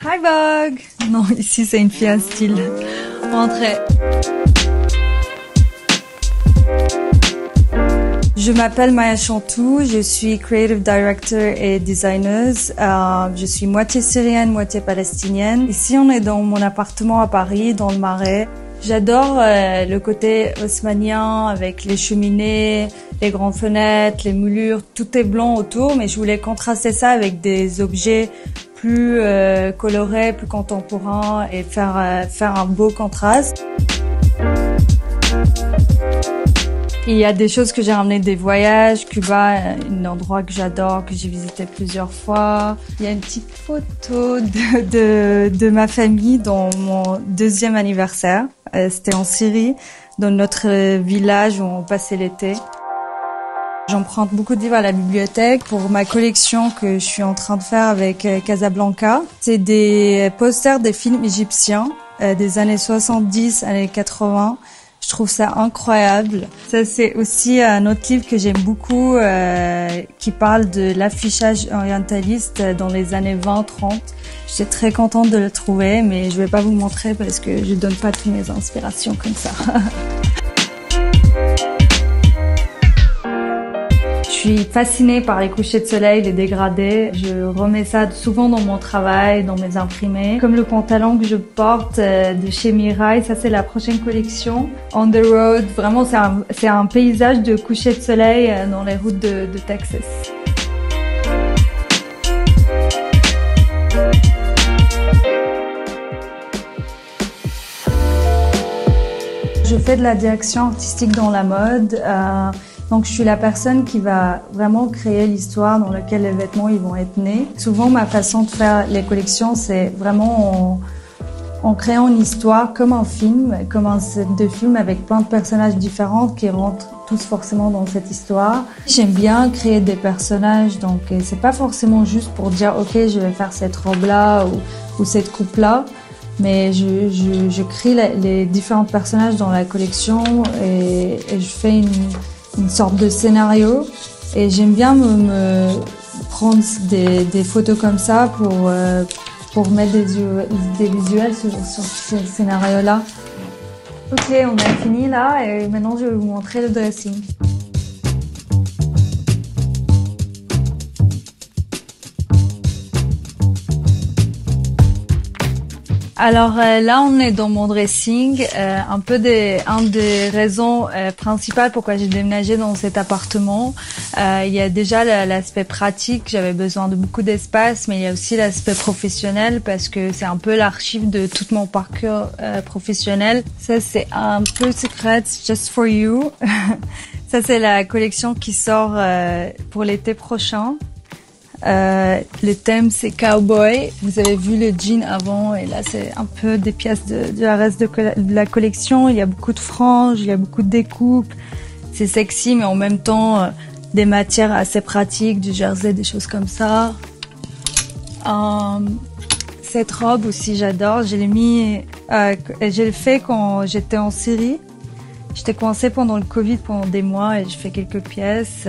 Hi Vogue! Non, ici c'est une fille à style. Rentrez. Je m'appelle Maya Chantou, je suis creative director et designer. Je suis moitié syrienne, moitié palestinienne. Ici, on est dans mon appartement à Paris, dans le Marais. J'adore le côté haussmannien avec les cheminées, les grandes fenêtres, les moulures. Tout est blanc autour, mais je voulais contraster ça avec des objets plus colorés, plus contemporains et faire un beau contraste. Il y a des choses que j'ai ramenées des voyages. Cuba, un endroit que j'adore, que j'ai visité plusieurs fois. Il y a une petite photo de ma famille dans mon 2e anniversaire. C'était en Syrie, dans notre village où on passait l'été. J'emprunte beaucoup de livres à la bibliothèque pour ma collection que je suis en train de faire avec Casablanca. C'est des posters des films égyptiens des années 70, années 80. Je trouve ça incroyable. Ça, c'est aussi un autre livre que j'aime beaucoup, qui parle de l'affichage orientaliste dans les années 20-30. J'étais très contente de le trouver, mais je vais pas vous montrer parce que je donne pas toutes mes inspirations comme ça. Je suis fascinée par les couchers de soleil, les dégradés. Je remets ça souvent dans mon travail, dans mes imprimés. Comme le pantalon que je porte de chez Mirai, ça c'est la prochaine collection. On the road, vraiment c'est un paysage de coucher de soleil dans les routes de Texas. Je fais de la direction artistique dans la mode. Donc je suis la personne qui va vraiment créer l'histoire dans laquelle les vêtements ils vont être nés. Souvent ma façon de faire les collections c'est vraiment en créant une histoire comme un film, comme un set de film avec plein de personnages différents qui rentrent tous forcément dans cette histoire. J'aime bien créer des personnages, donc c'est pas forcément juste pour dire ok je vais faire cette robe là ou cette coupe là. Mais je crée les différents personnages dans la collection et je fais une sorte de scénario et j'aime bien me prendre des photos comme ça pour mettre des visuels sur ce scénario-là. Ok, on a fini là et maintenant je vais vous montrer le dressing. Alors là, on est dans mon dressing. Une des raisons principales pourquoi j'ai déménagé dans cet appartement. Il y a déjà l'aspect pratique. J'avais besoin de beaucoup d'espace, mais il y a aussi l'aspect professionnel parce que c'est un peu l'archive de tout mon parcours professionnel. Ça, c'est un peu secret, just for you. Ça, c'est la collection qui sort pour l'été prochain. Le thème c'est cowboy. Vous avez vu le jean avant et là c'est un peu des pièces de la reste de la collection. Il y a beaucoup de franges, il y a beaucoup de découpes. C'est sexy mais en même temps des matières assez pratiques, du jersey, des choses comme ça. Cette robe aussi j'adore. Je l'ai fait quand j'étais en Syrie. J'étais coincée pendant le Covid pendant des mois et j'ai fait quelques pièces.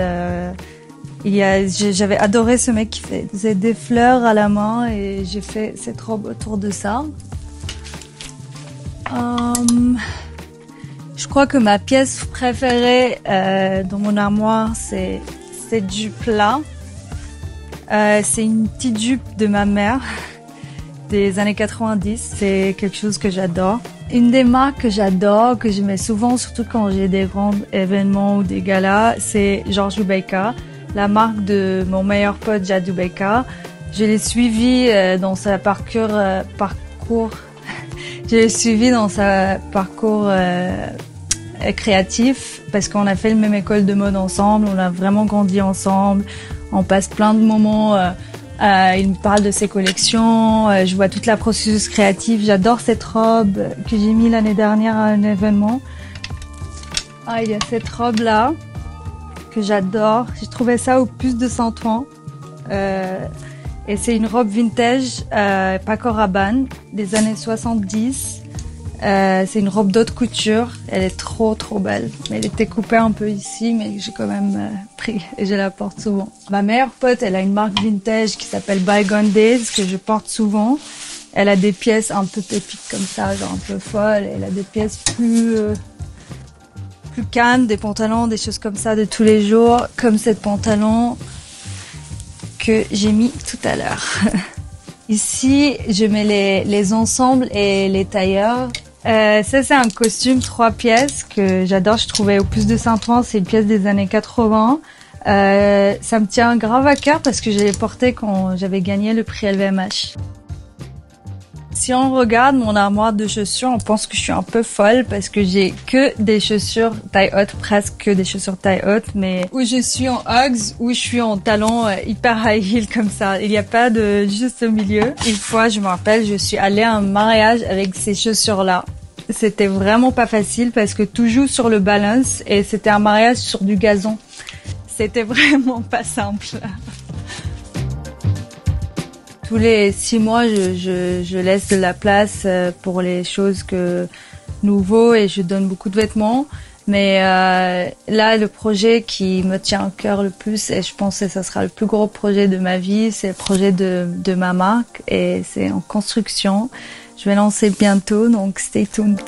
J'avais adoré ce mec qui faisait des fleurs à la main et j'ai fait cette robe autour de ça. Je crois que ma pièce préférée dans mon armoire, c'est cette jupe-là. C'est une petite jupe de ma mère des années 90. C'est quelque chose que j'adore. Une des marques que j'adore, que je mets souvent, surtout quand j'ai des grands événements ou des galas, c'est George Lubeka. La marque de mon meilleur pote Jadou Beka. Je l'ai suivi dans sa parcours. Je l'ai suivi dans sa parcours créatif parce qu'on a fait le même école de mode ensemble. On a vraiment grandi ensemble. On passe plein de moments. Il me parle de ses collections. Je vois toute la processus créative. J'adore cette robe que j'ai mis l'année dernière à un événement. Il y a cette robe là. Que j'adore. J'ai trouvé ça au Puce de Saint-Ouen. Et c'est une robe vintage Paco Rabanne des années 70. C'est une robe d'haute couture. Elle est trop belle. Mais elle était coupée un peu ici, mais j'ai quand même pris et je la porte souvent. Ma meilleure pote, elle a une marque vintage qui s'appelle Bygone Days que je porte souvent. Elle a des pièces un peu pépiques comme ça, genre un peu folles. Elle a des pièces plus calmes, des pantalons, des choses comme ça de tous les jours, comme cette pantalon que j'ai mis tout à l'heure. Ici, je mets les ensembles et les tailleurs. Ça, c'est un costume 3 pièces que j'adore. Je trouvais au Puce de Saint-Ouen, c'est une pièce des années 80. Ça me tient grave à cœur parce que je l'ai porté quand j'avais gagné le prix LVMH. Si on regarde mon armoire de chaussures, on pense que je suis un peu folle parce que j'ai que des chaussures taille haute, presque que des chaussures taille haute, mais où je suis en Uggs, où je suis en talons hyper high heel comme ça. Il n'y a pas de juste au milieu. Une fois, je me rappelle, je suis allée à un mariage avec ces chaussures-là. C'était vraiment pas facile parce que tout joue sur le balance et c'était un mariage sur du gazon. C'était vraiment pas simple. Tous les 6 mois, je laisse de la place pour les choses nouveaux et je donne beaucoup de vêtements. Mais là, le projet qui me tient à cœur le plus, et je pense que ça sera le plus gros projet de ma vie, c'est le projet de ma marque et c'est en construction. Je vais lancer bientôt, donc stay tuned.